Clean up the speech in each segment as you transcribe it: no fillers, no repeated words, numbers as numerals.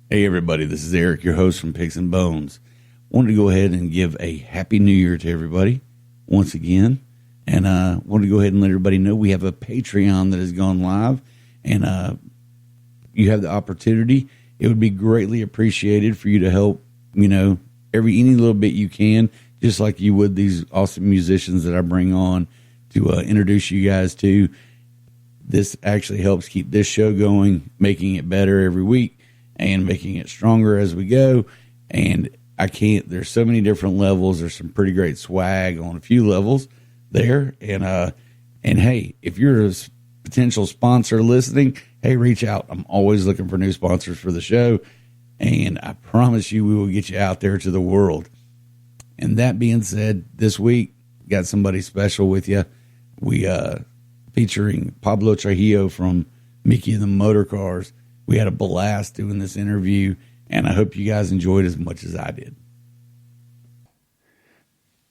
Hey everybody, this is Eric, your host from Picks and Bones. Wanted to go ahead and give a Happy New Year to everybody once again. And wanted to go ahead and let everybody know we have a Patreon that has gone live. And you have the opportunity. It would be greatly appreciated for you to help, any little bit you can, just like you would these awesome musicians that I bring on to introduce you guys to. This actually helps keep this show going, making it better every week and making it stronger as we go. And there's so many different levels. There's some pretty great swag on a few levels there. And hey, if you're a potential sponsor listening, hey, reach out. I'm always looking for new sponsors for the show. And I promise you, we will get you out there to the world. And that being said, this week, got somebody special with you. We, featuring Pablo Trujillo from Micky And The Motorcars. We had a blast doing this interview, and I hope you guys enjoyed as much as I did.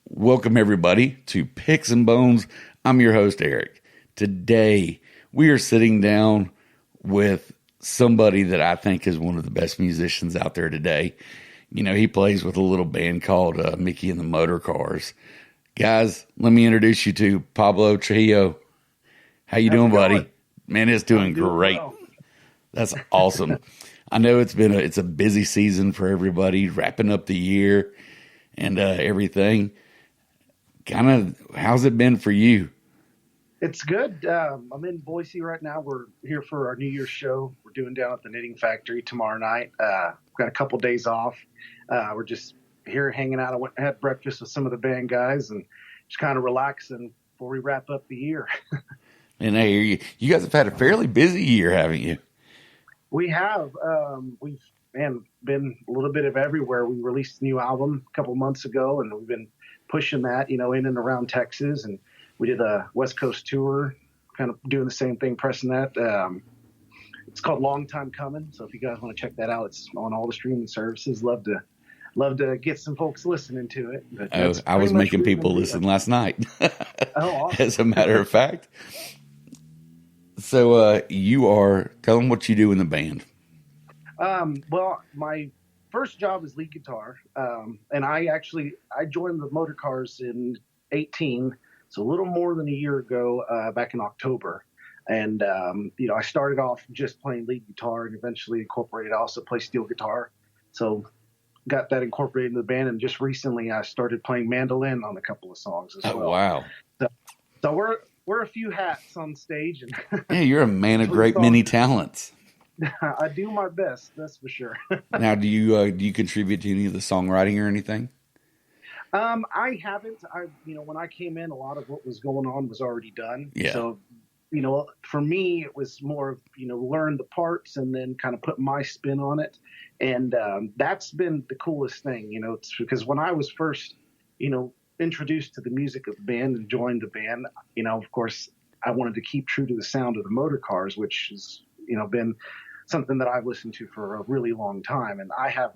Welcome, everybody, to Picks and Bones. I'm your host, Eric. Today, we are sitting down with somebody that I think is one of the best musicians out there today. He plays with a little band called Micky And The Motorcars. Guys, let me introduce you to Pablo Trujillo. How you doing, buddy? Man, it's doing great. Well. That's awesome. I know it's a busy season for everybody, wrapping up the year and everything. Kind of, how's it been for you? It's good. I'm in Boise right now. We're here for our New Year's show. We're doing down at the Knitting Factory tomorrow night. Got a couple days off. We're just here hanging out. I went and had breakfast with some of the band guys and just kind of relaxing before we wrap up the year. And hey, you guys have had a fairly busy year, haven't you? We have. We've been a little bit of everywhere. We released a new album a couple months ago, and we've been pushing that, in and around Texas. And we did a West Coast tour, kind of doing the same thing, pressing that. It's called Long Time Coming. So if you guys want to check that out, it's on all the streaming services. Love to get some folks listening to it. But I was making people listen last night. Oh, awesome. As a matter of fact. So tell them what you do in the band. Well, my first job is lead guitar. And I joined the Motorcars in 18. So a little more than a year ago, back in October. And, I started off just playing lead guitar and eventually incorporated. I also play steel guitar. So got that incorporated into the band. And just recently I started playing mandolin on a couple of songs as well. Oh, wow. So we're a few hats on stage. And yeah, you're a man of great many talents. I do my best, that's for sure. Now, do you contribute to any of the songwriting or anything? I haven't. When I came in, a lot of what was going on was already done. Yeah. So, for me, it was more of, learn the parts and then kind of put my spin on it. And that's been the coolest thing, it's because when I was first, introduced to the music of the band and joined the band, of course, I wanted to keep true to the sound of the Motorcars, which has, been something that I've listened to for a really long time. And I have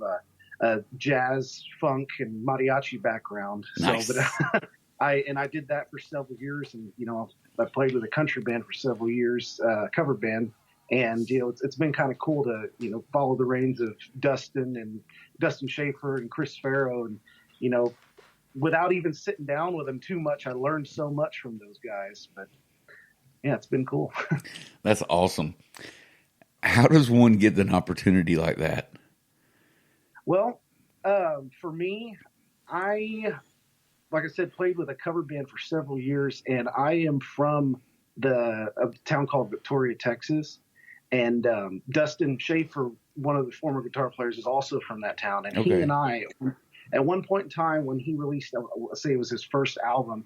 a jazz, funk, and mariachi background. Nice. So, but I did that for several years. And, I played with a country band for several years, cover band. And, it's been kind of cool to, follow the reins of Dustin Schaefer and Chris Farrow. And, without even sitting down with them too much, I learned so much from those guys. But yeah, it's been cool. That's awesome. How does one get an opportunity like that? Well, for me, like I said, played with a cover band for several years, and I am from a town called Victoria, Texas. And Dustin Schaefer, one of the former guitar players, is also from that town. And okay. He and I, at one point in time when he released, let's say it was his first album,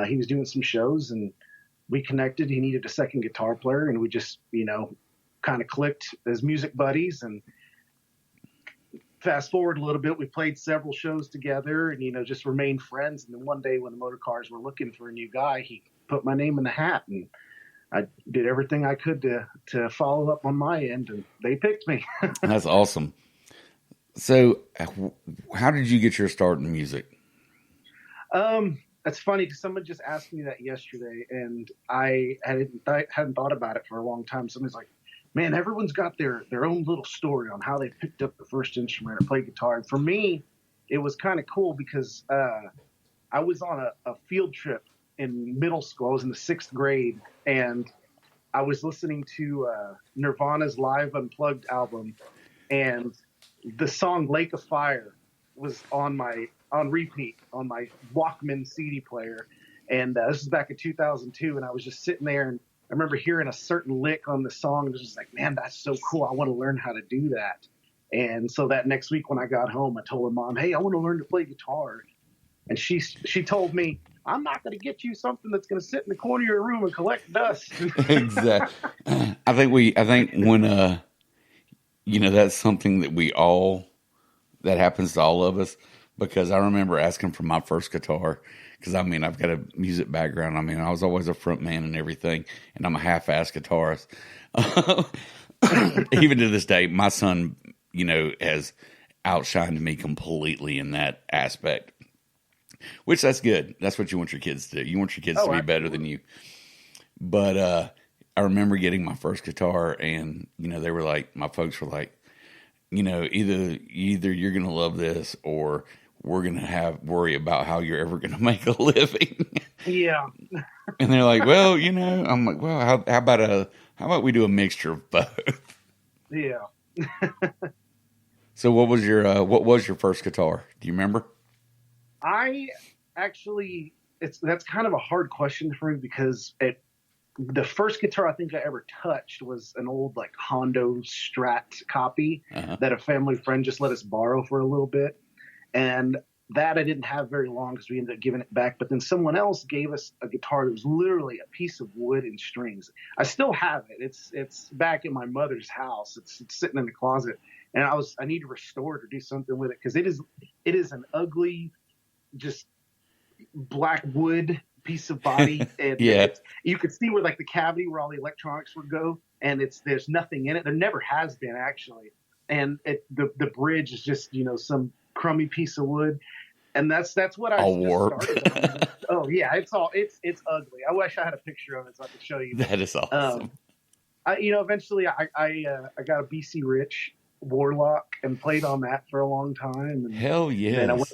he was doing some shows and we connected. He needed a second guitar player, and we just, kind of clicked as music buddies. And fast forward a little bit, we played several shows together and, just remained friends. And then one day when the Motorcars were looking for a new guy, he put my name in the hat, and I did everything I could to follow up on my end, and they picked me. That's awesome. So how did you get your start in music? That's funny because someone just asked me that yesterday, and I hadn't thought about it for a long time. Somebody's like, man, everyone's got their own little story on how they picked up the first instrument or played guitar. And for me, it was kind of cool because I was on a field trip in middle school. I was in the 6th grade, and I was listening to Nirvana's live Unplugged album, and the song "Lake of Fire" was on repeat on my Walkman CD player. And this was back in 2002, and I was just sitting there, and I remember hearing a certain lick on the song, and it was just like, man, that's so cool. I want to learn how to do that. And so that next week when I got home, I told my mom, hey, I want to learn to play guitar. And she told me, I'm not going to get you something that's going to sit in the corner of your room and collect dust. Exactly. I think when, that's something that happens to all of us, because I remember asking for my first guitar, because I've got a music background. I was always a front man and everything, and I'm a half-ass guitarist. Even to this day, my son, has outshined me completely in that aspect. Which that's good. That's what you want your kids to do. You want your kids to be better than you. But I remember getting my first guitar, and they were like, my folks were like, either you're gonna love this, or we're gonna worry about how you're ever gonna make a living. Yeah. And they're like, well, I'm like, well, how about we do a mixture of both? Yeah. So what was your first guitar? Do you remember? I actually, that's kind of a hard question for me, because the first guitar I think I ever touched was an old like Hondo Strat copy that a family friend just let us borrow for a little bit. And that I didn't have very long because we ended up giving it back. But then someone else gave us a guitar that was literally a piece of wood and strings. I still have it. It's back in my mother's house. It's sitting in the closet. And I need to restore it or do something with it, because it is an ugly, just black wood piece of body. And yeah, you could see where like the cavity where all the electronics would go, and there's nothing in it. There never has been, actually. And the bridge is just some crummy piece of wood, and that's what I all warped. started on. Oh yeah, it's ugly. I wish I had a picture of it so I could show you. That is awesome. Eventually I got a BC Rich Warlock and played on that for a long time. And hell yes.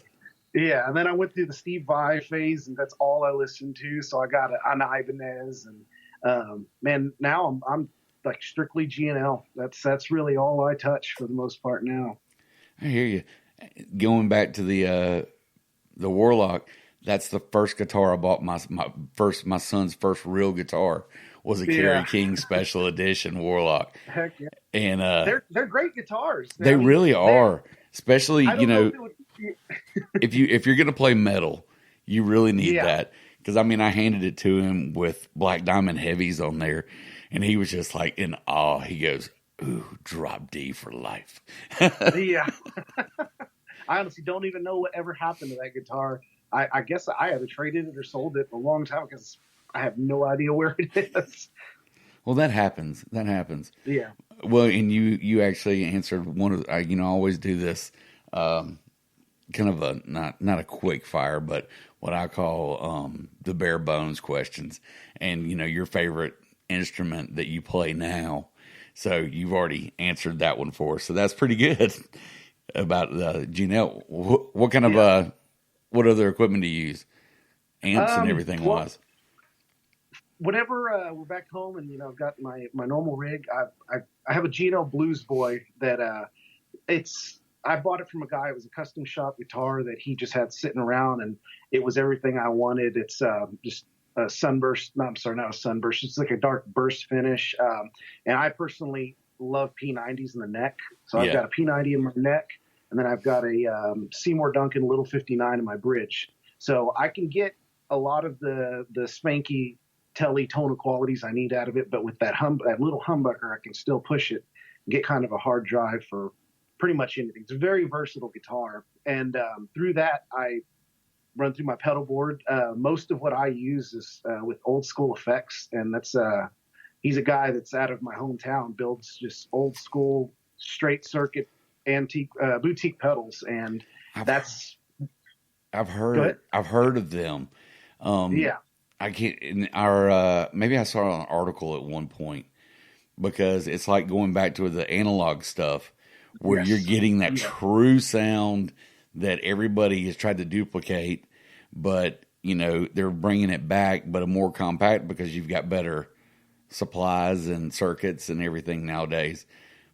And then I went through the Steve Vai phase, and that's all I listened to. So I got an Ibanez, and man, now I'm like strictly G&L. That's really all I touch for the most part now. I hear you. Going back to the Warlock, that's the first guitar I bought. My son's first real guitar was a Kerry King Special Edition Warlock. Heck yeah! And they're great guitars. They really are. Especially if you're gonna play metal, you really need that. Because I handed it to him with Black Diamond Heavies on there, and he was just like in awe. He goes, "Ooh, drop D for life." Yeah. I honestly don't even know what ever happened to that guitar. I guess I either traded it or sold it a long time, because I have no idea where it is. Well, that happens. Yeah. Well, and you actually answered one of I always do this kind of a not a quick fire, but what I call the bare bones questions. And your favorite instrument that you play now. So you've already answered that one for us. So that's pretty good. About Janelle, what kind of what other equipment do you use? Amps and everything wise. Whenever we're back home and I've got my normal rig, I have a Gino Blues Boy that I bought it from a guy. It was a custom shop guitar that he just had sitting around, and it was everything I wanted. It's just a sunburst. No, I'm sorry, not a sunburst. It's like a dark burst finish. And I personally love P90s in the neck, so I've got a P90 in my neck, and then I've got a Seymour Duncan Little 59 in my bridge. So I can get a lot of the spanky telly tonal qualities I need out of it, but with that little humbucker, I can still push it and get kind of a hard drive for pretty much anything. It's a very versatile guitar, and through that I run through my pedal board. Most of what I use is with Old School Effects, and that's he's a guy that's out of my hometown, builds just old school straight circuit antique boutique pedals, and I've heard of them. I can't. Maybe I saw an article at one point, because it's like going back to the analog stuff where Yes. you're getting that true sound that everybody has tried to duplicate, but you know, they're bringing it back, but a more compact because you've got better supplies and circuits and everything nowadays.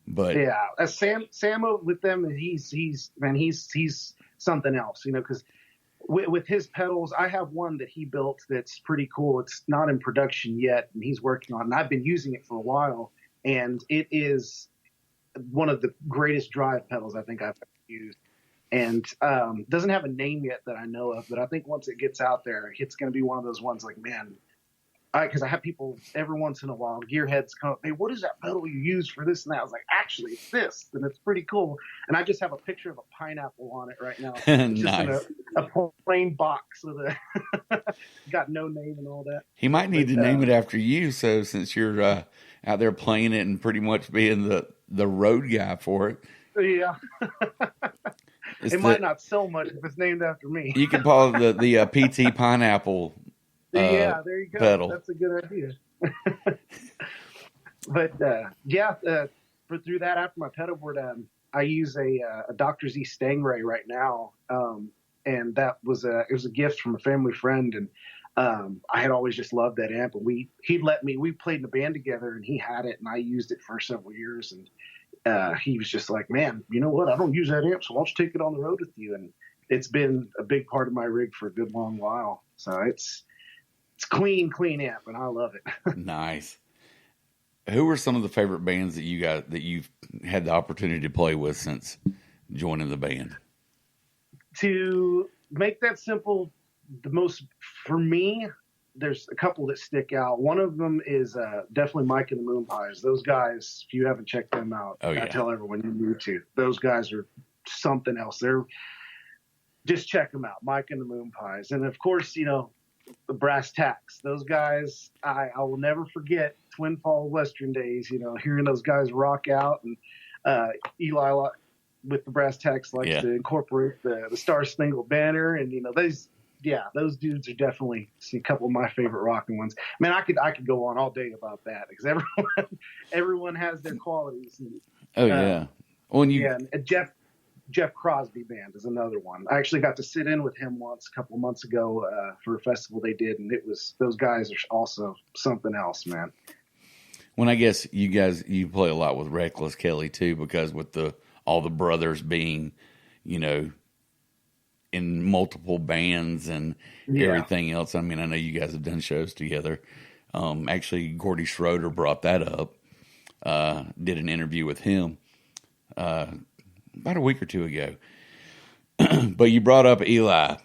But Yeah, Samo with them, he's something else, you know, because with his pedals, I have one that he built that's pretty cool. It's not in production yet, and he's working on it. And I've been using it for a while, and it is one of the greatest drive pedals I think I've ever used. And doesn't have a name yet that I know of, but I think once it gets out there, it's going to be one of those ones like, man, because I have people every once in a while, gearheads come up, hey, what is that pedal you use for this and that? I was like, actually, it's this, and it's pretty cool. And I just have a picture of a pineapple on it right now. It's nice. just in a plain box with a got no name and all that. He might need to name it after you, so since you're out there playing it and pretty much being the road guy for it. Yeah. It might not sell much if it's named after me. You can call it the PT Pineapple. Yeah, there you go. Pedal. That's a good idea. But through that after my pedal board, I use a Dr. Z Stingray right now, and that was it was a gift from a family friend, and I had always just loved that amp. And we played in a band together, and he had it, and I used it for several years, and he was just like, man, you know what? I don't use that amp, so why don't you take it on the road with you? And it's been a big part of my rig for a good long while. So it's clean amp, and I love it. Nice. Who are some of the favorite bands that you've had the opportunity to play with since joining the band? To make that simple, for me, there's a couple that stick out. One of them is definitely Mike and the Moonpies. Those guys, if you haven't checked them out, I tell everyone you need to. Those guys are something else. Just check them out, Mike and the Moonpies. And of course, you know, the Brass Tacks. Those guys, I will never forget Twin Falls Western days, you know, hearing those guys rock out. And Eli with the Brass Tacks likes to incorporate the Star Spangled Banner. And, you know, those dudes are definitely a couple of my favorite rocking ones. Man, I could go on all day about that because everyone has their qualities. And, and Jeff Crosby Band is another one. I actually got to sit in with him once a couple of months ago for a festival they did, and those guys are also something else, man. Well, I guess you play a lot with Reckless Kelly too, because with all the brothers being, you know, in multiple bands and everything else. I mean, I know you guys have done shows together. Actually, Gordy Schroeder brought that up. Did an interview with him about a week or two ago. But you brought up Eli.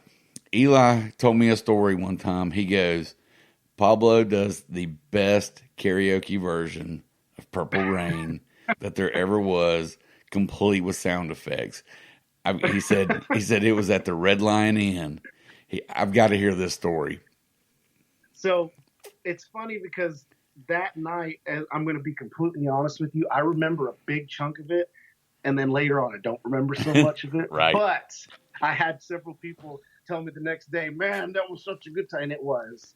Eli told me a story one time. He goes, Pablo does the best karaoke version of Purple Rain that there ever was, complete with sound effects. He said it was at the Red Lion Inn. I've got to hear this story. So it's funny because that night, and I'm going to be completely honest with you, I remember a big chunk of it, and then later on I don't remember so much of it. Right. But I had several people tell me the next day, man, that was such a good time. And it was.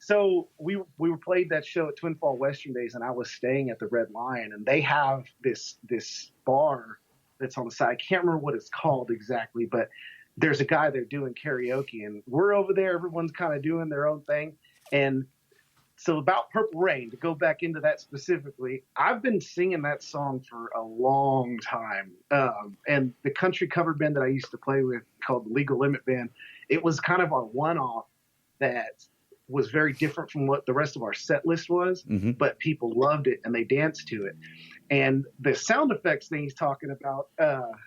So we played that show at Twin Falls Western Days, and I was staying at the Red Lion, and they have this bar that's on the side. I can't remember what it's called exactly, but there's a guy there doing karaoke, and we're over there. Everyone's kind of doing their own thing. And so about Purple Rain, to go back into that specifically, I've been singing that song for a long time. And the country cover band that I used to play with called the Legal Limit Band, it was kind of our one-off that was very different from what the rest of our set list was, but people loved it and they danced to it. And the sound effects thing he's talking about,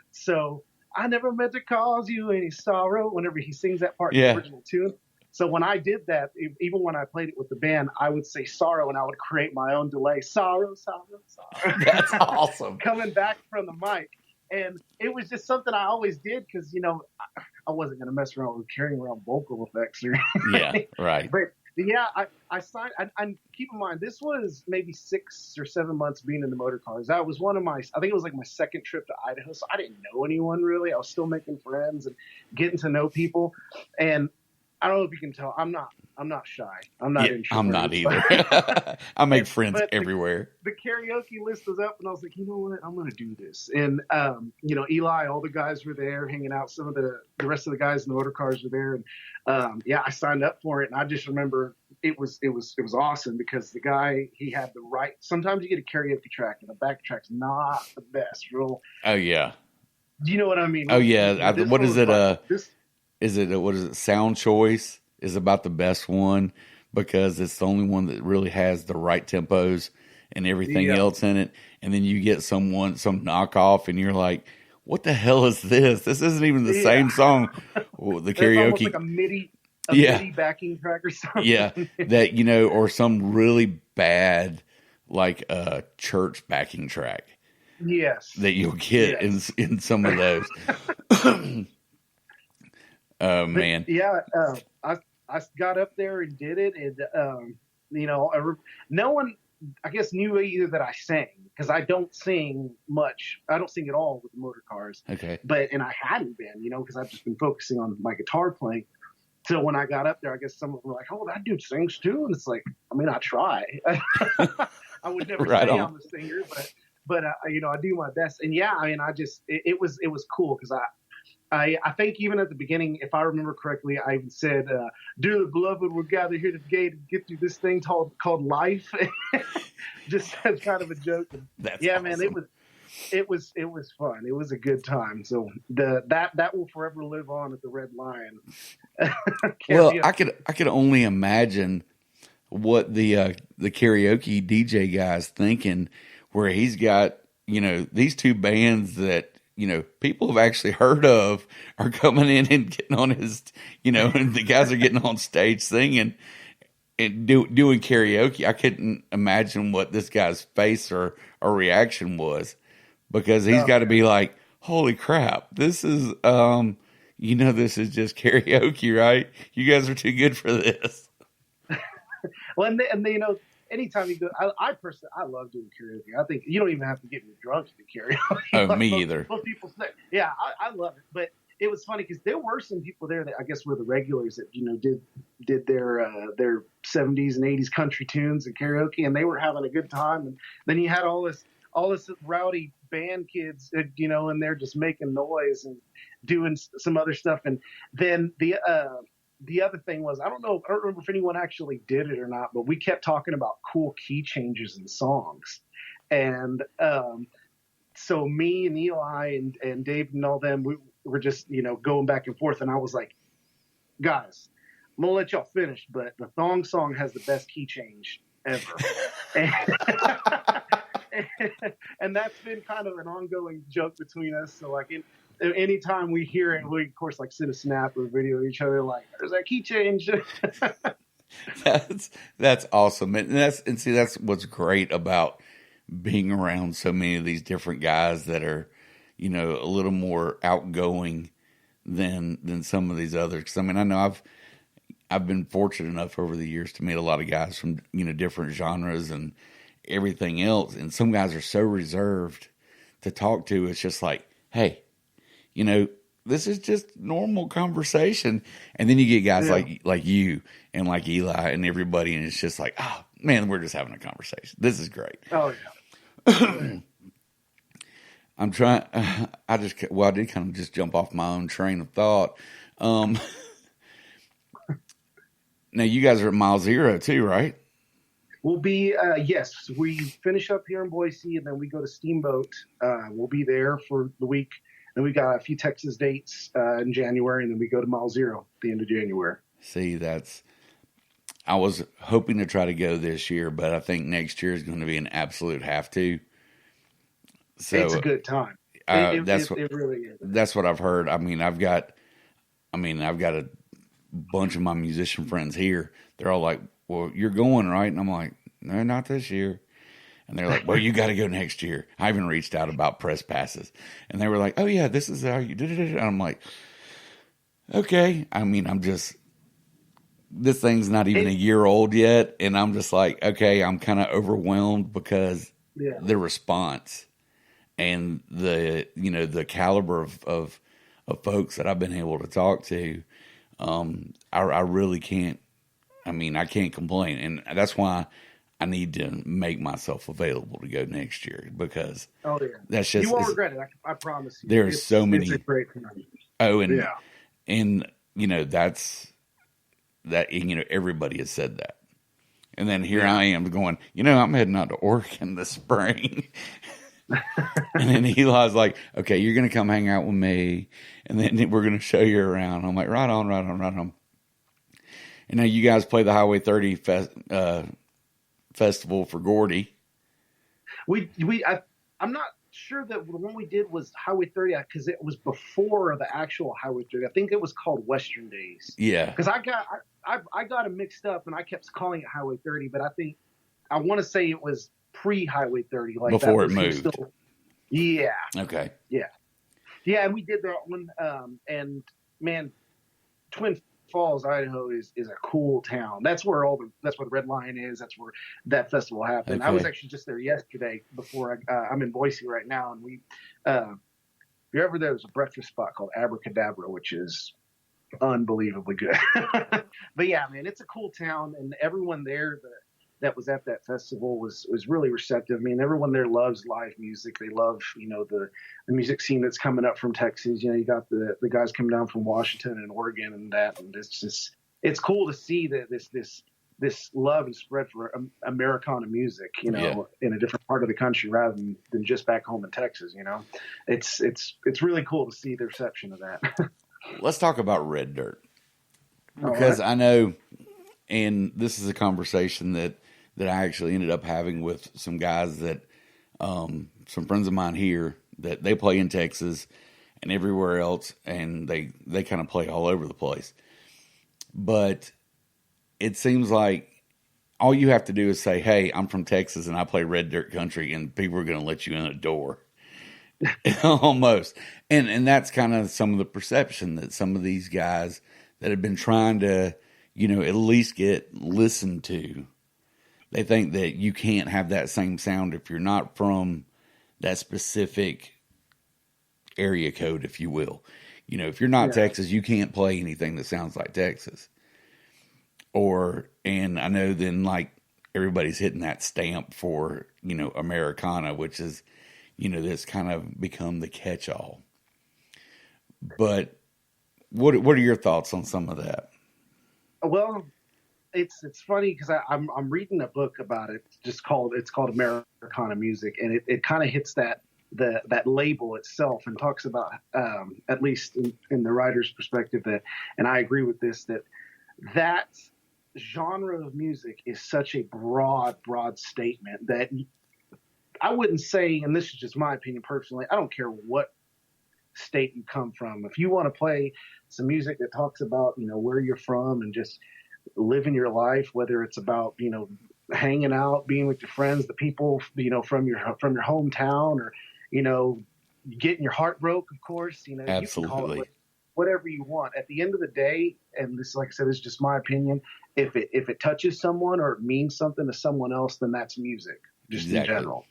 so I never meant to cause you any sorrow, whenever he sings that part in the original tune. So when I did that, even when I played it with the band, I would say sorrow and I would create my own delay. Sorrow, sorrow, sorrow. That's awesome. Coming back from the mic. And it was just something I always did because, you know, I wasn't going to mess around with carrying around vocal effects or anything. Yeah, right. But yeah, I signed. And keep in mind, this was maybe 6 or 7 months being in the Motorcars. That was I think it was like my second trip to Idaho. So I didn't know anyone really. I was still making friends and getting to know people. And I don't know if you can tell, I'm I'm not shy. I'm not Yeah, introverted. I'm not either. I make friends everywhere. The karaoke list was up, and I was like, you know what? I'm going to do this. And Eli, all the guys were there hanging out. Some of the rest of the guys in the motor cars were there, and I signed up for it. And I just remember it was awesome because the guy, he had the right. Sometimes you get a karaoke track, and the back track's not the best. Oh yeah. Do you know what I mean? Oh yeah. What is it? What is it? Sound Choice is about the best one because it's the only one that really has the right tempos and everything else in it. And then you get some knockoff, and you're like, "What the hell is this? This isn't even the same song." Well, the karaoke, it's like a MIDI backing track or something. Yeah, that or some really bad like church backing track. Yes, that you'll get in some of those. Oh man, I got up there and did it, and no one, I guess, knew either that I sang because I don't sing much. I don't sing at all with the motor cars. Okay, and I hadn't been, because I've just been focusing on my guitar playing. So when I got up there, I guess some of them were like, "Oh, that dude sings too," and it's like, I mean, I try. I would never say I'm a singer, but I do my best. And it was cool because I think even at the beginning, if I remember correctly, I even said, "Dear the beloved, we're gathered here today to get through this thing called life," just as kind of a joke. That's awesome. Man, it was fun. It was a good time. So that will forever live on at the Red Lion. Well, I could only imagine what the karaoke DJ guy's thinking, where he's got these two bands that people have actually heard of are coming in and getting on his and the guys are getting on stage singing and doing karaoke. I couldn't imagine what this guy's face or reaction was, because he's got to be like, holy crap, this is this is just karaoke, right? You guys are too good for this. Well, and anytime you go, I personally, I love doing karaoke. I think you don't even have to get me drunk to do karaoke. Oh, me either. Most people say, yeah, I love it. But it was funny because there were some people there that I guess were the regulars that did their 70s and 80s country tunes and karaoke, and they were having a good time. And then you had all this rowdy band kids, and they're just making noise and doing some other stuff. And then the other thing was, I don't remember if anyone actually did it or not, but we kept talking about cool key changes in songs. And so me and Eli and Dave and all them, we were just, going back and forth. And I was like, guys, I'm going to let y'all finish, but the thong song has the best key change ever. And that's been kind of an ongoing joke between us. So like anytime we hear it, we of course like send a snap or a video to each other like, there's that key change. That's awesome. And that's what's great about being around so many of these different guys that are, a little more outgoing than some of these others. 'Cause I mean, I know I've been fortunate enough over the years to meet a lot of guys from, different genres and everything else. And some guys are so reserved to talk to. It's just like, hey, this is just normal conversation. And then you get guys like you and like Eli and everybody. And it's just like, oh man, we're just having a conversation. This is great. Oh yeah. I'm trying, I did kind of just jump off my own train of thought. Now you guys are at Mile Zero too, right? We'll be, yes, we finish up here in Boise and then we go to Steamboat. We'll be there for the week. And we got a few Texas dates in January, and then we go to Mile Zero at the end of January. See, I was hoping to try to go this year, but I think next year is going to be an absolute have to. So it's a good time. It really is. That's what I've heard. I mean, I've got a bunch of my musician friends here. They're all like, well, you're going, right? And I'm like, no, not this year. And they're like, well, you got to go next year. I even reached out about press passes. And they were like, oh, yeah, this is how you did it. And I'm like, okay. I mean, this thing's not even a year old yet. And I'm just like, okay, I'm kind of overwhelmed because the response and the caliber of folks that I've been able to talk to, I really can't I mean, I can't complain. And that's why I need to make myself available to go next year, because Oh yeah, that's just, you won't regret it. I promise you. There's so many. It's a great time. Oh, and Yeah. and everybody has said that. And then here I am going, I'm heading out to Oregon this spring. And then Eli's like, okay, you're going to come hang out with me, and then we're going to show you around. I'm like, right on. And now you guys play the Highway 30 festival for Gordy. I'm not sure that the one we did was Highway 30, because it was before the actual Highway 30. I think it was called Western Days. Yeah. Because I got them mixed up, and I kept calling it Highway 30, but I want to say it was pre-Highway 30. Like before it moved. Yeah. Okay. Yeah. Yeah, and we did that one. And man, Twin Falls, Idaho is a cool town. That's where the Red Lion is. That's where that festival happened. Okay. I was actually just there yesterday before I'm in Boise right now. And if you're ever there, there's a breakfast spot called Abracadabra, which is unbelievably good. But yeah, man, it's a cool town, and everyone there that was at that festival was really receptive. I mean, everyone there loves live music. They love, the music scene that's coming up from Texas. You got the guys coming down from Washington and Oregon and that. And it's cool to see that this love and spread for Americana music, in a different part of the country rather than just back home in Texas. It's really cool to see the reception of that. Let's talk about Red Dirt, because I know, and this is a conversation that I actually ended up having with some guys that, some friends of mine here, that they play in Texas and everywhere else, and they kind of play all over the place. But it seems like all you have to do is say, hey, I'm from Texas and I play Red Dirt Country, and people are going to let you in the door. Almost. And that's kind of some of the perception that some of these guys that have been trying to, at least get listened to, they think that you can't have that same sound if you're not from that specific area code, if you will. If you're not Texas, you can't play anything that sounds like Texas. And I know then, like, everybody's hitting that stamp for, Americana, which is, that's kind of become the catch-all. But what are your thoughts on some of that? Well, it's funny because I'm reading a book about it. It's called Americana music, and it kind of hits that label itself and talks about, at least in the writer's perspective, that, and I agree with this, that genre of music is such a broad statement that I wouldn't say, and this is just my opinion personally, I don't care what state you come from. If you want to play some music that talks about, where you're from and just living your life, whether it's about, hanging out, being with your friends, the people, from your hometown, or, getting your heart broke, of course, Absolutely. You can call it whatever you want. At the end of the day, and this, like I said, is just my opinion, if it touches someone or it means something to someone else, then that's music. Just exactly. In general.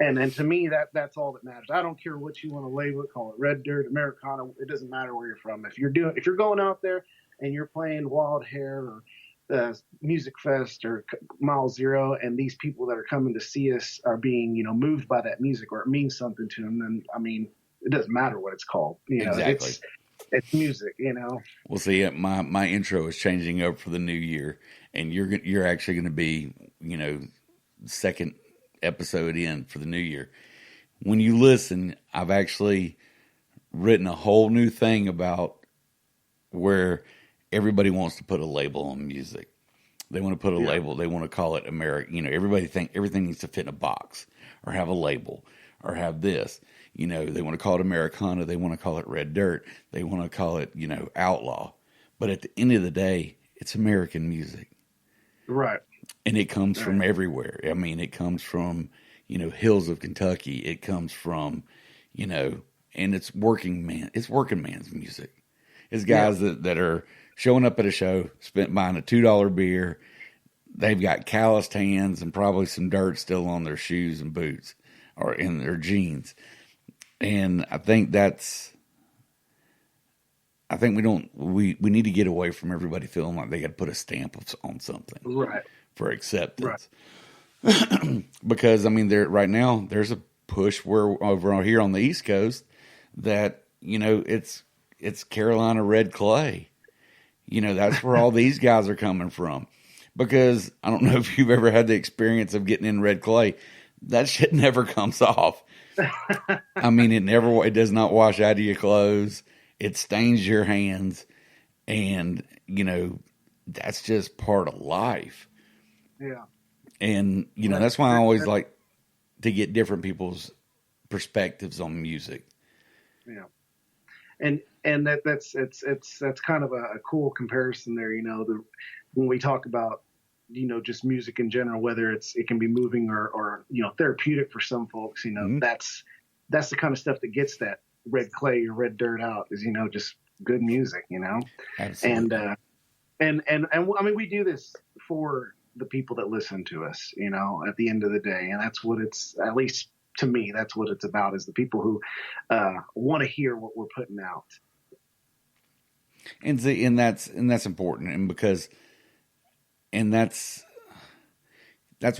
And to me, that's all that matters. I don't care what you want to label it, call it Red Dirt, Americana. It doesn't matter where you're from. If you're going out there and you're playing Wild Hair or Music Fest or Mile Zero, and these people that are coming to see us are being, moved by that music, or it means something to them, then, I mean, it doesn't matter what it's called. Exactly. It's music, Well, see, my intro is changing up for the new year, and you're actually going to be, second episode in for the new year. When you listen, I've actually written a whole new thing about where everybody wants to put a label on music. They want to put a label. They want to call it American. Everybody think everything needs to fit in a box or have a label or have this. They want to call it Americana. They want to call it Red Dirt. They want to call it, outlaw. But at the end of the day, it's American music. Right. And it comes from everywhere. I mean, it comes from, hills of Kentucky. It comes from, and it's working man's music. It's guys that are showing up at a show, buying a $2 beer. They've got calloused hands and probably some dirt still on their shoes and boots or in their jeans. And I think that's I think we need to get away from everybody feeling like they got to put a stamp on something Right. for acceptance. Right. Because I mean, right now there's a push where over here on the East Coast that it's Carolina red clay. That's where all these guys are coming from. Because I don't know if you've ever had the experience of getting in red clay. That shit never comes off. I mean, it does not wash out of your clothes. It stains your hands. And, that's just part of life. Yeah. And, that's why I always like to get different people's perspectives on music. Yeah. And that's kind of a cool comparison there, when we talk about, just music in general, whether it can be moving or therapeutic for some folks, Mm-hmm. that's the kind of stuff that gets that red clay or red dirt out is, just good music, Absolutely. And I mean, we do this for the people that listen to us, at the end of the day. And that's what it's, at least to me, that's what it's about, is the people who want to hear what we're putting out. And that's important. And that's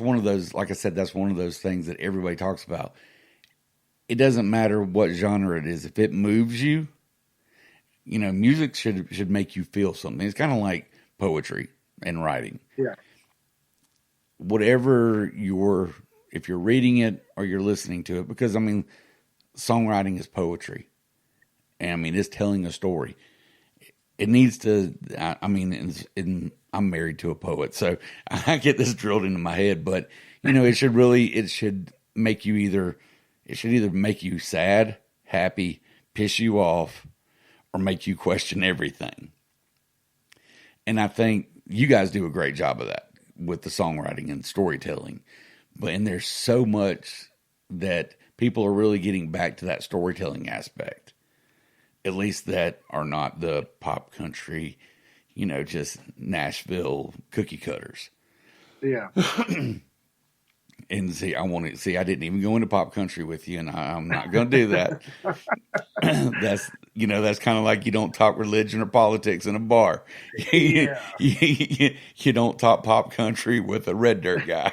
one of those, like I said, that's one of those things that everybody talks about. It doesn't matter what genre it is. If it moves you, music should make you feel something. It's kind of like poetry and writing. Yeah. Whatever if you're reading it or you're listening to it, because I mean, songwriting is poetry. And I mean, it's telling a story. It needs to, I mean, I'm married to a poet, so I get this drilled into my head, but it should make you either make you sad, happy, piss you off, or make you question everything. And I think you guys do a great job of that with the songwriting and storytelling. And there's so much that people are really getting back to that storytelling aspect. At least that are not the pop country, just Nashville cookie cutters. Yeah. And I didn't even go into pop country with you, and I'm not going to do that. That's kind of like you don't talk religion or politics in a bar. Yeah. You don't talk pop country with a red dirt guy.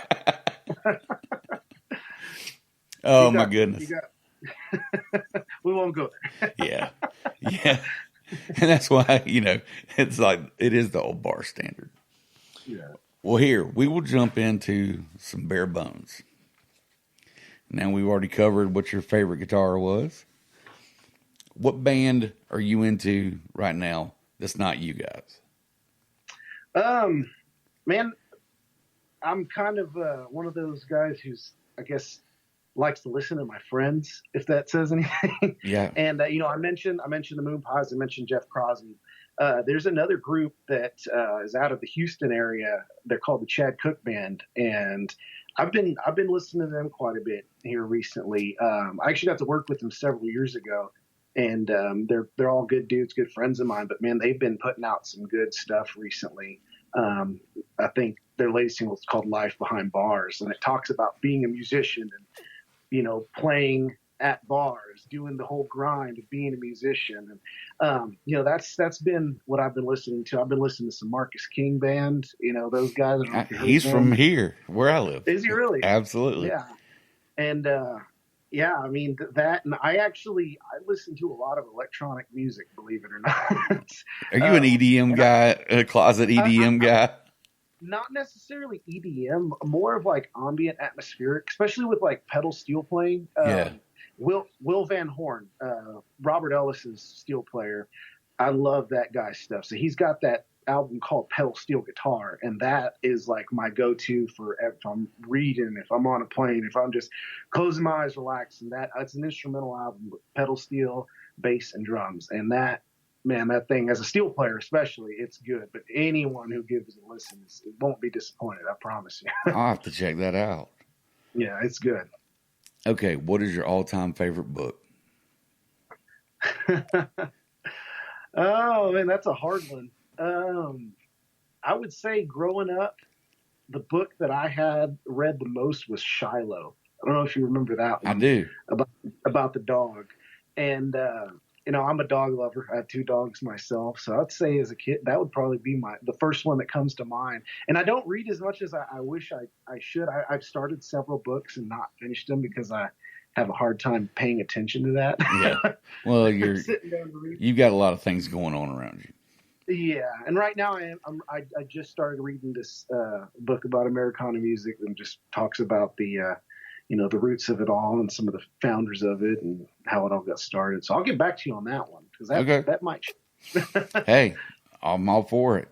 Oh, my goodness. We won't go there. Yeah. And that's why, it's like, it is the old bar standard. Yeah. Well, here, we will jump into some bare bones. Now, we've already covered what your favorite guitar was. What band are you into right now that's not you guys? Man, I'm kind of one of those guys who's, I guess, likes to listen to my friends, if that says anything. Yeah. And I mentioned the Moon Pies. I mentioned Jeff Crosby. There's another group that is out of the Houston area. They're called the Chad Cook Band, and I've been listening to them quite a bit here recently. I actually got to work with them several years ago, and they're all good dudes, good friends of mine. But man, they've been putting out some good stuff recently. I think their latest single is called "Life Behind Bars," and it talks about being a musician and playing at bars, doing the whole grind of being a musician. And, that's been what I've been listening to. I've been listening to some Marcus King band, those guys. He's from here, where I live. Is he really? Absolutely. Yeah. And, I mean, that, and I listen to a lot of electronic music, believe it or not. Are you an EDM guy, a closet EDM guy? Not necessarily EDM, more of like ambient atmospheric, especially with like pedal steel playing. Will Van Horn, Robert Ellis's steel player. I love that guy's stuff. So he's got that album called Pedal Steel Guitar, and that is like my go-to for if I'm reading, if I'm on a plane, if I'm just closing my eyes, relaxing. It's an instrumental album with pedal steel, bass, and drums, and that thing, as a steel player especially, it's good. But anyone who gives it a listen, it won't be disappointed, I promise you. I'll have to check that out. Yeah, it's good. Okay, what is your all-time favorite book? Oh, man, that's a hard one. I would say growing up, the book that I had read the most was Shiloh. I don't know if you remember that one. I do. About the dog. And I'm a dog lover. I have 2 dogs myself, so I'd say as a kid that would probably be the first one that comes to mind. And I don't read as much as I wish I should. I've started several books and not finished them because I have a hard time paying attention to that. Yeah. Well, you've got a lot of things going on around you. Yeah, and right now I just started reading this book about Americana music and just talks about the the roots of it all and some of the founders of it and how it all got started. So I'll get back to you on that one because that might. Hey, I'm all for it.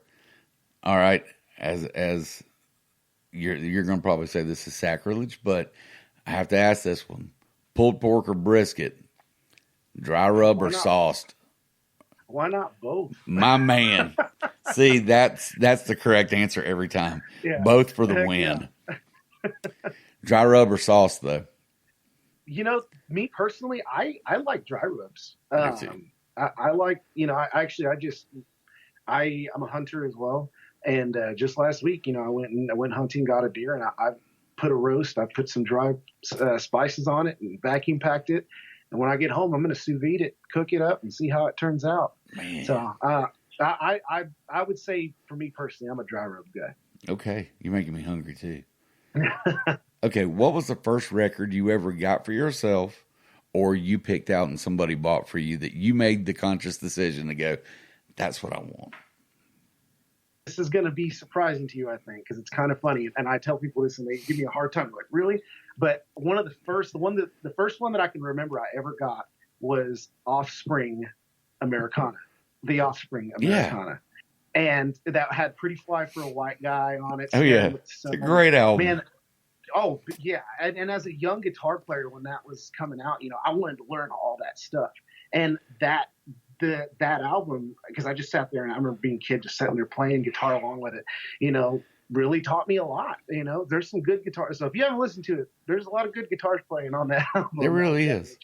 All right, as you're going to probably say this is sacrilege, but I have to ask this one: pulled pork or brisket, dry rub or sauced? Why not both? My man. See, that's the correct answer every time. Yeah. Both for the win. Yeah. Dry rub or sauce, though? Me personally, I like dry rubs. I like, I'm a hunter as well. And just last week, I went hunting, got a deer, and I put a roast. I put some dry spices on it and vacuum packed it. And when I get home, I'm going to sous vide it, cook it up, and see how it turns out. Man. So I would say, for me personally, I'm a dry rub guy. Okay, you're making me hungry too. Okay, what was the first record you ever got for yourself, or you picked out and somebody bought for you that you made the conscious decision to go, "That's what I want"? This is going to be surprising to you, I think, because it's kind of funny. And I tell people this, and they give me a hard time. Like, really? But the first one that I can remember I ever got was Offspring Americana, the Offspring Americana. Yeah. And that had Pretty Fly for a White Guy on it. Oh, yeah. It's a great album. Man, oh, yeah. And as a young guitar player, when that was coming out, I wanted to learn all that stuff. And that album, because I just sat there and I remember being a kid just sitting there playing guitar along with it, really taught me a lot. There's some good guitars. So if you haven't listened to it, there's a lot of good guitars playing on that album. There really is.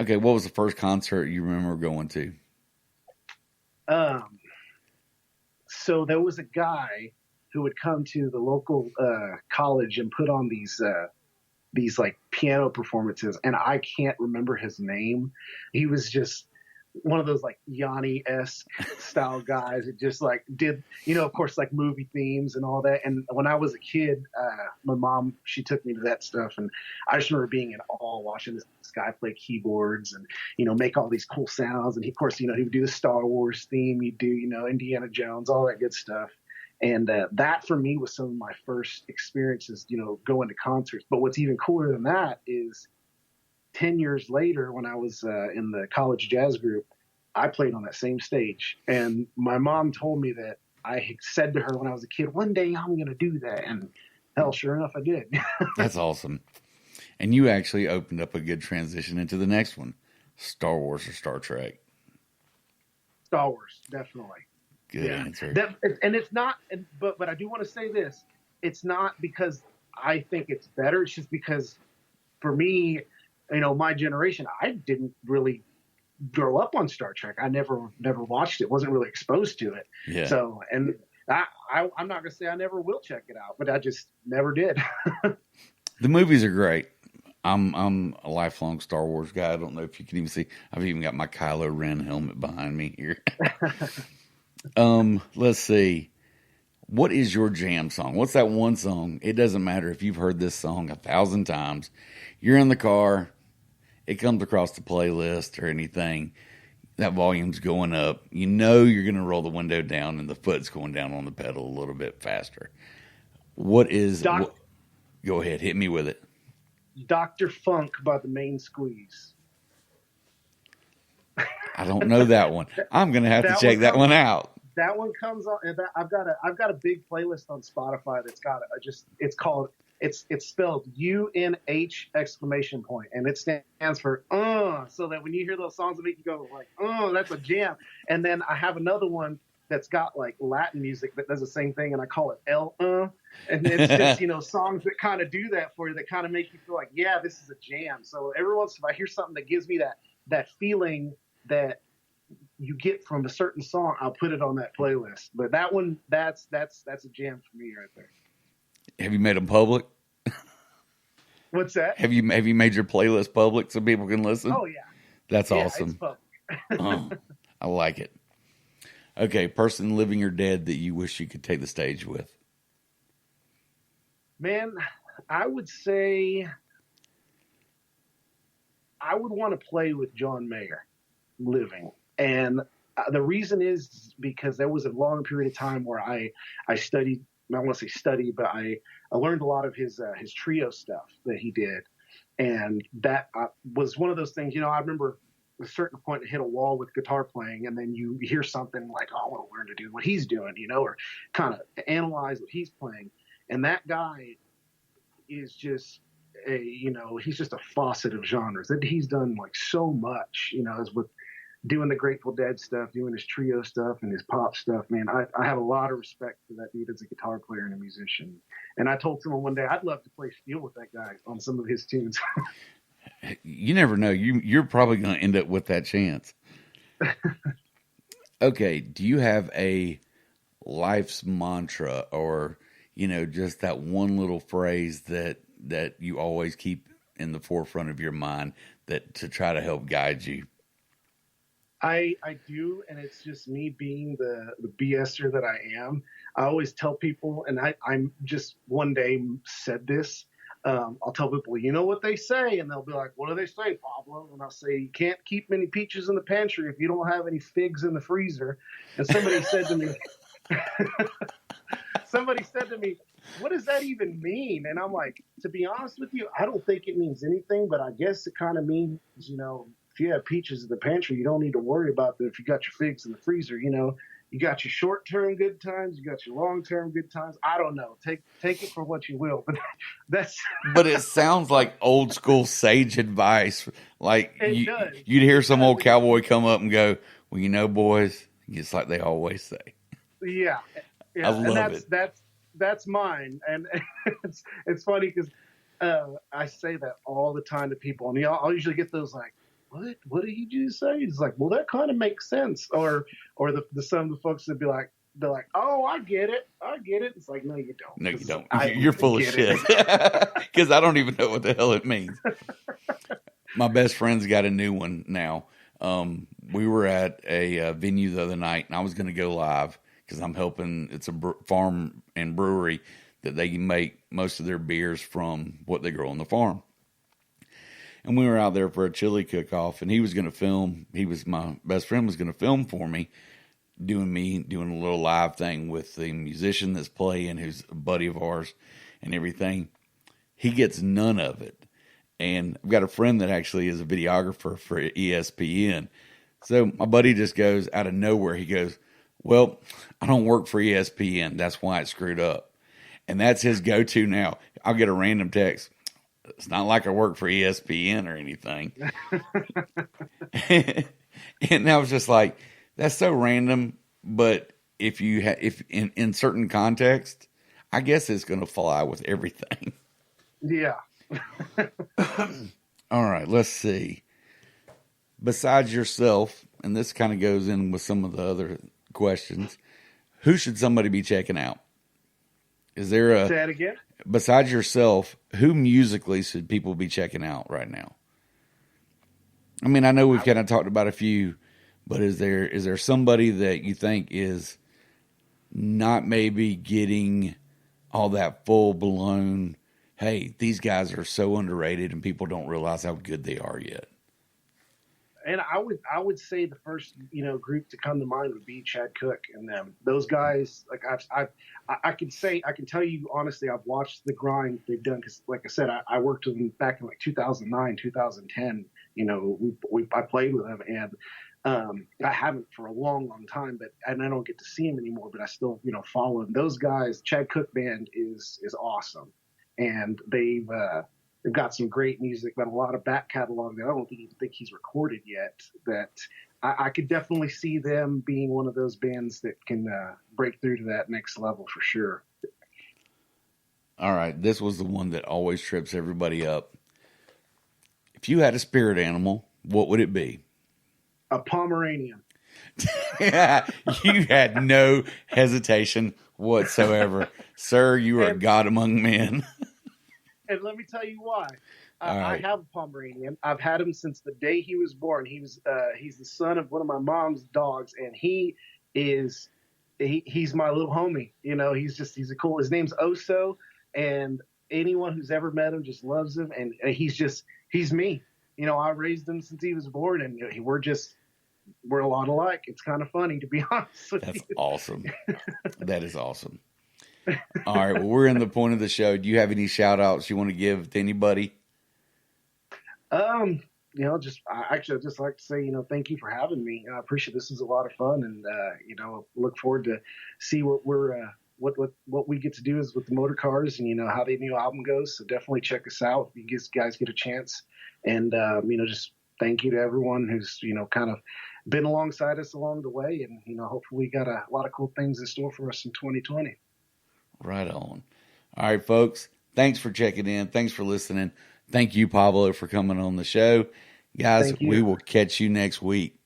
Okay, what was the first concert you remember going to? So there was a guy who would come to the local college and put on these like piano performances, and I can't remember his name. He was just one of those like Yanni-esque style guys that just like did, of course, like movie themes and all that. And when I was a kid, my mom, she took me to that stuff, and I just remember being in awe watching this guy play keyboards and, make all these cool sounds. And he, of course, he would do the Star Wars theme, he'd do, Indiana Jones, all that good stuff. And that for me was some of my first experiences, going to concerts. But what's even cooler than that is 10 years later, when I was in the college jazz group, I played on that same stage. And my mom told me that I said to her when I was a kid, one day I'm going to do that. And hell, sure enough, I did. That's awesome. And you actually opened up a good transition into the next one, Star Wars or Star Trek? Star Wars, definitely. Good answer. And it's not, but I do want to say this. It's not because I think it's better. It's just because for me, my generation, I didn't really grow up on Star Trek. I never watched it. Wasn't really exposed to it. Yeah. So, and I'm not going to say I never will check it out, but I just never did. The movies are great. I'm a lifelong Star Wars guy. I don't know if you can even see. I've even got my Kylo Ren helmet behind me here. Let's see. What is your jam song? What's that one song? It doesn't matter if you've heard this song 1,000 times. You're in the car. It comes across the playlist or anything. That volume's going up. You're going to roll the window down and the foot's going down on the pedal a little bit faster. What is... go ahead. Hit me with it. Dr. Funk by the Main Squeeze. I don't know that one. I'm going to have to check that one out. That one comes on. I've got a big playlist on Spotify that's got it's spelled UNH exclamation point, and it stands for so that when you hear those songs of it, you go like, that's a jam. And then I have another one that's got like Latin music that does the same thing, and I call it and it's just songs that kind of do that for you, that kind of make you feel like, yeah, this is a jam. So every once in a while I hear something that gives me that feeling that you get from a certain song, I'll put it on that playlist. But that one, that's a jam for me right there. Have you made them public? What's that? Have you made your playlist public so people can listen? Oh yeah. That's Yeah, awesome. it's public. Oh, I like it. Okay, person living or dead that you wish you could take the stage with. Man, I would say I would want to play with John Mayer living. And the reason is because there was a long period of time where I studied, I don't want to say study, but I learned a lot of his trio stuff that he did. And that was one of those things, I remember at a certain point to hit a wall with guitar playing, and then you hear something like, oh, I want to learn to do what he's doing, or kind of analyze what he's playing. And that guy is just he's just a faucet of genres that he's done like so much, as with doing the Grateful Dead stuff, doing his trio stuff and his pop stuff. Man, I have a lot of respect for that dude as a guitar player and a musician. And I told someone one day I'd love to play steel with that guy on some of his tunes. You never know. You're probably going to end up with that chance. Okay, do you have a life's mantra, or just that one little phrase that you always keep in the forefront of your mind that to try to help guide you? I do, and it's just me being the BSer that I am. I always tell people, and I'm just one day said this. I'll tell people, you know what they say, and they'll be like, "What do they say, Pablo?" And I'll say, "You can't keep many peaches in the pantry if you don't have any figs in the freezer." And somebody said to me, "What does that even mean?" And I'm like, to be honest with you, I don't think it means anything, but I guess it kind of means, if you have peaches in the pantry, you don't need to worry about that. If you got your figs in the freezer, you got your short-term good times, you got your long-term good times. I don't know. Take it for what you will, but that's. But it sounds like old school sage advice. Like you'd hear some old cowboy come up and go, "Well, boys, it's like they always say." Yeah. I love it. That's mine, and it's funny because I say that all the time to people, and I'll usually get those like, what did he just say? It's like, well, that kind of makes sense. Or some of the folks that be like, they're like, oh, I get it. It's like, no, you don't. No, you don't. You're full of shit. Because I don't even know what the hell it means. My best friend's got a new one now. We were at a venue the other night, and I was going to go live because I'm helping. It's a farm and brewery that they make most of their beers from what they grow on the farm. And we were out there for a chili cook-off, and he was going to film. My best friend was going to film for me, doing a little live thing with the musician that's playing, who's a buddy of ours and everything. He gets none of it. And I've got a friend that actually is a videographer for ESPN. So my buddy just goes out of nowhere. He goes, "Well, I don't work for ESPN. That's why it's screwed up." And that's his go-to now. I'll get a random text. It's not like I work for ESPN or anything. And I was just like, that's so random. But if in certain context, I guess it's going to fly with everything. Yeah. All right, let's see. Besides yourself, and this kind of goes in with some of the other questions, who should somebody be checking out? Is there Say that again? Besides yourself, who musically should people be checking out right now? I mean, I know we've kind of talked about a few, but is there somebody that you think is not maybe getting all that full blown, hey, these guys are so underrated and people don't realize how good they are yet? And I would say the first group to come to mind would be Chad Cook and them. Those guys, like I can tell you honestly, I've watched the grind they've done because, like I said, I worked with them back in like 2009, 2010. I played with them, and I haven't for a long time, and I don't get to see them anymore, but I still follow them. Those guys, Chad Cook band is awesome, and they've got some great music, got a lot of back catalog that I don't even think he's recorded yet. That I could definitely see them being one of those bands that can break through to that next level for sure. All right, this was the one that always trips everybody up. If you had a spirit animal, what would it be? A Pomeranian. You had no hesitation whatsoever. Sir, you are a god among men. And let me tell you why. All I right. have a Pomeranian. I've had him since the day he was born. He's the son of one of my mom's dogs, and he's my little homie. You know, he's a cool. His name's Oso, and anyone who's ever met him just loves him, and he's me. You know, I raised him since he was born, and we're a lot alike. It's kind of funny, to be honest with That's you. awesome. That is awesome. All right. Well, we're in the point of the show. Do you have any shout outs you want to give to anybody? You know, I'd just like to say, you know, thank you for having me. I appreciate this is a lot of fun, and you know, look forward to see what what we get to do is with the motor cars, and you know how the new album goes. So definitely check us out if you guys get a chance. And you know, just thank you to everyone who's, you know, kind of been alongside us along the way, and you know, hopefully we got a lot of cool things in store for us in 2020. Right on. All right, folks. Thanks for checking in. Thanks for listening. Thank you, Pablo, for coming on the show. Guys, Thank you. we will catch you next week.